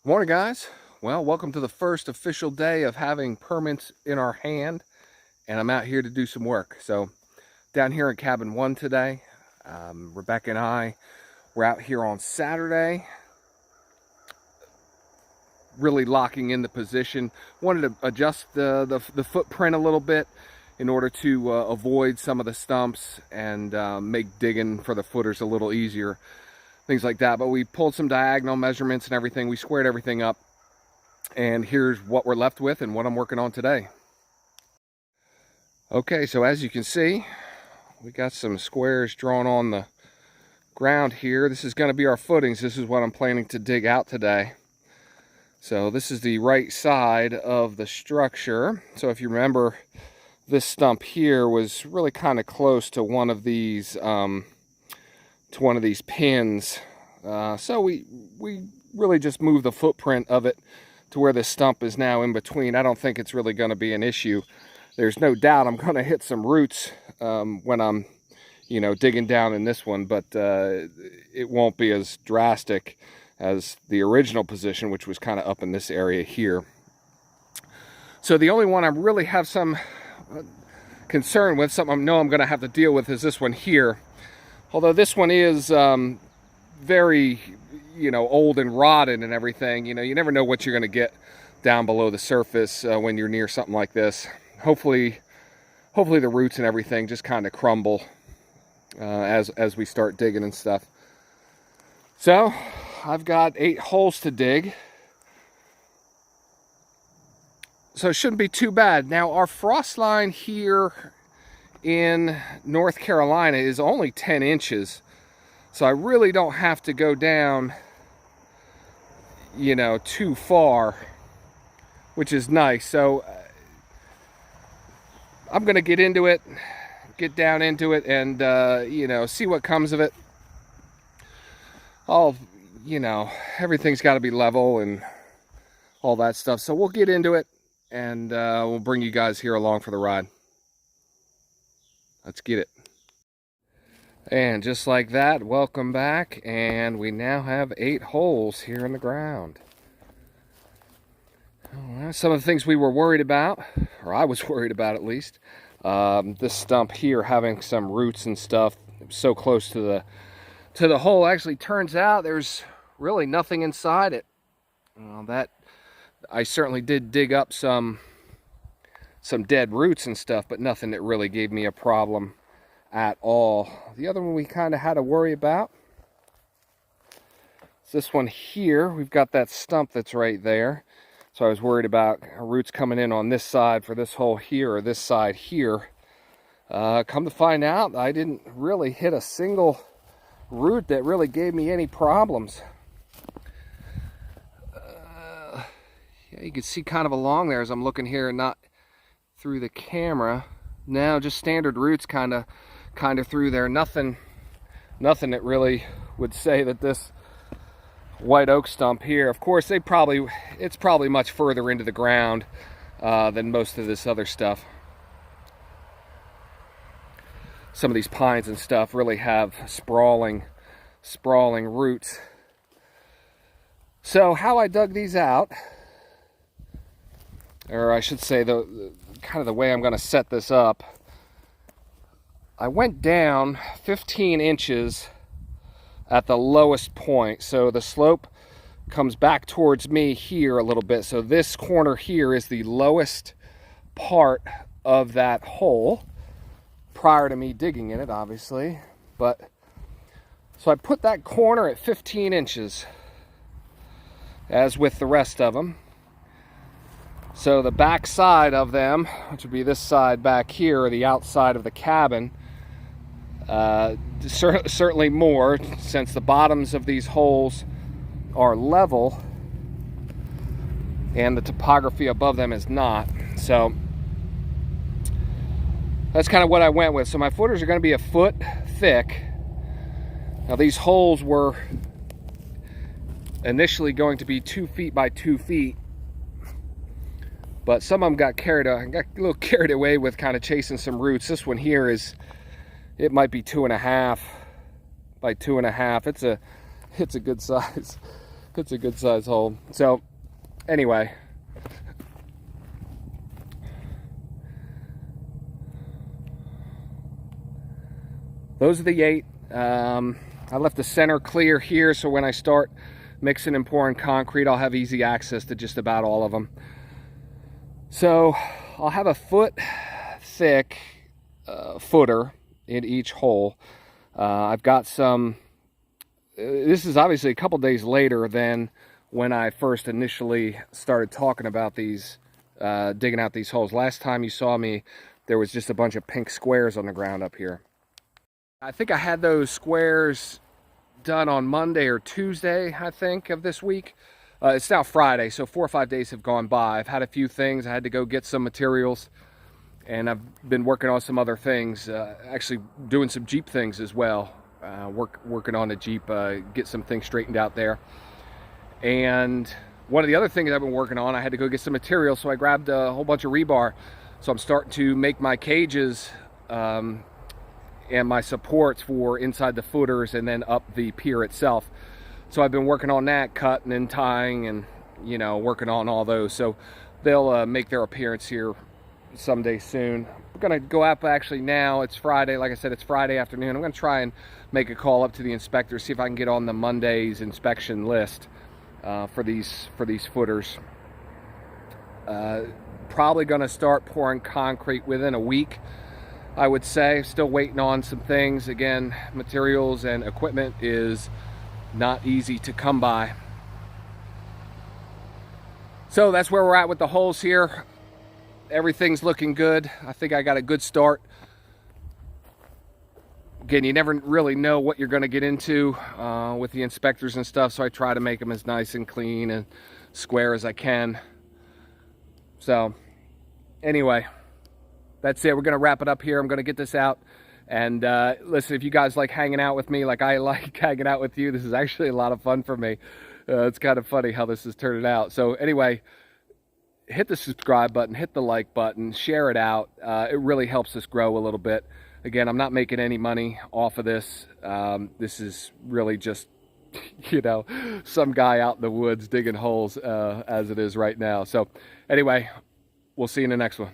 Morning, guys. Well, welcome to the first official day of having permits in our hand, and I'm out here to do some work. So down here in cabin 1 today, Rebecca and I were out here on Saturday, really locking in the position. Wanted to adjust the footprint a little bit in order to avoid some of the stumps and make digging for the footers a little easier, things like that. But we pulled some diagonal measurements and everything. We squared everything up, and here's what we're left with and what I'm working on today. Okay, so as you can see, we got some squares drawn on the ground here. This is going to be our footings. This is what I'm planning to dig out today. So this is the right side of the structure. So if you remember, this stump here was really kind of close to one of these pins. So we really just moved the footprint of it to where this stump is now in between. I don't think it's really going to be an issue. There's no doubt I'm going to hit some roots when I'm, digging down in this one, but it won't be as drastic as the original position, which was kind of up in this area here. So the only one I really have some concern with, something I know I'm going to have to deal with, is this one here. Although this one is very, old and rotten and everything, you never know what you're going to get down below the surface when you're near something like this. Hopefully the roots and everything just kind of crumble as we start digging and stuff. So I've got 8 holes to dig, so it shouldn't be too bad. Now our frost line here in North Carolina is only 10 inches, so I really don't have to go down too far, which is nice. So I'm gonna get down into it and see what comes of it. Everything's got to be level and all that stuff, so we'll get into it and we'll bring you guys here along for the ride. Let's get it. And just like that, welcome back, and we now have 8 holes here in the ground. Some of the things we were worried about, or I was worried about at least, this stump here having some roots and stuff so close to the hole. Actually turns out there's really nothing inside it. That I certainly did dig up some dead roots and stuff, but nothing that really gave me a problem at all. The other one we kind of had to worry about is this one here. We've got that stump that's right there, so I was worried about roots coming in on this side for this hole here or this side here. Come to find out, I didn't really hit a single root that really gave me any problems. Yeah, you can see kind of along there as I'm looking here, not through the camera. Now just standard roots kind of through there. Nothing that really would say that this white oak stump here, of course it's probably much further into the ground than most of this other stuff. Some of these pines and stuff really have sprawling roots. So how I dug these out, or I should say the kind of the way I'm going to set this up, I went down 15 inches at the lowest point. So the slope comes back towards me here a little bit. So this corner here is the lowest part of that hole, prior to me digging in it, obviously. But so I put that corner at 15 inches, as with the rest of them. So the back side of them, which would be this side back here, or the outside of the cabin, certainly more, since the bottoms of these holes are level and the topography above them is not. So that's kind of what I went with. So my footers are going to be a foot thick. Now these holes were initially going to be 2 feet by 2 feet, but some of them got a little carried away with kind of chasing some roots. This one here it might be 2.5 by 2.5. It's a good size It's a good size hole. So anyway, those are the 8. I left the center clear here, so when I start mixing and pouring concrete, I'll have easy access to just about all of them. So I'll have a foot thick footer in each hole. I've got some, this is obviously a couple days later than when I first initially started talking about these, digging out these holes. Last time you saw me, there was just a bunch of pink squares on the ground up here. I think I had those squares done on Monday or Tuesday, I think, of this week. It's now Friday, so 4 or 5 days have gone by. I've had a few things. I had to go get some materials, and I've been working on some other things, actually doing some Jeep things as well. Working on a Jeep, get some things straightened out there. And one of the other things I've been working on, I had to go get some material, so I grabbed a whole bunch of rebar. So I'm starting to make my cages and my supports for inside the footers and then up the pier itself. So I've been working on that, cutting and tying and, you know, working on all those. So they'll make their appearance here someday soon. We're gonna go up actually now. It's Friday, like I said, it's Friday afternoon. I'm gonna try and make a call up to the inspector, see if I can get on the Monday's inspection list for these footers. Probably gonna start pouring concrete within a week, I would say. Still waiting on some things. Again, materials and equipment is not easy to come by. So that's where we're at with the holes here. Everything's looking good. I think I got a good start. Again, you never really know what you're going to get into with the inspectors and stuff, so I try to make them as nice and clean and square as I can. So anyway, that's it. We're going to wrap it up here. I'm going to get this out. And listen, if you guys like hanging out with me like I like hanging out with you, this is actually a lot of fun for me. It's kind of funny how this is turning out. So anyway, hit the subscribe button, hit the like button, share it out. It really helps us grow a little bit. Again, I'm not making any money off of this. This is really just, you know, some guy out in the woods digging holes as it is right now. So anyway, we'll see you in the next one.